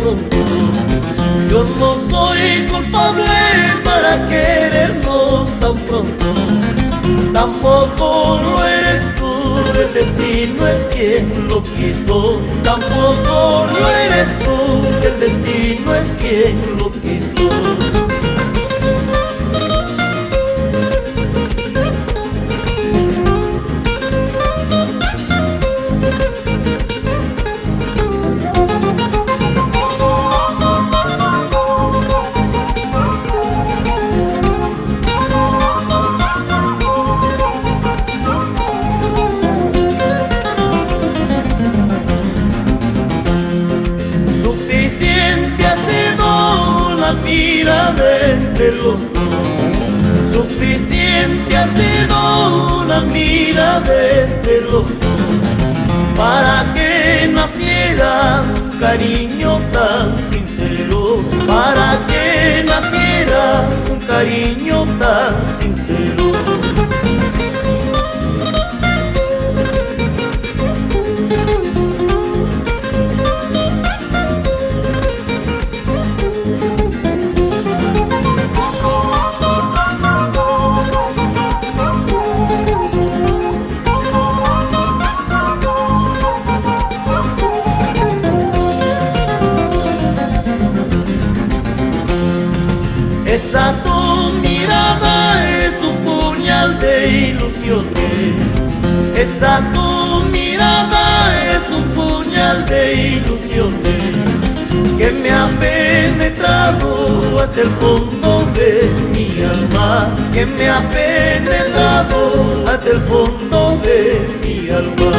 pronto. Yo no soy culpable para querernos tan pronto. Tampoco lo eres tú, el destino es quien lo quiso. Tampoco lo eres tú, el destino es quien lo quiso. Suficiente ha sido la mirada entre los dos. Suficiente ha sido la mirada entre los dos, para que naciera un cariño tan sincero, para que naciera un cariño tan sincero. Esa tu mirada es un puñal de ilusiones. Esa tu mirada es un puñal de ilusiones que me ha penetrado hasta el fondo de mi alma, que me ha penetrado hasta el fondo de mi alma.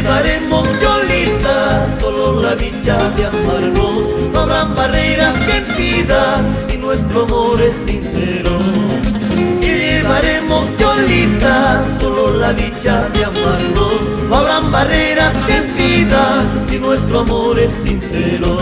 Llevaremos, Cholita, solo la dicha de amarnos. No habrán barreras que impidan si nuestro amor es sincero. Y llevaremos, Cholita, solo la dicha de amarnos. No habrán barreras que impidan si nuestro amor es sincero.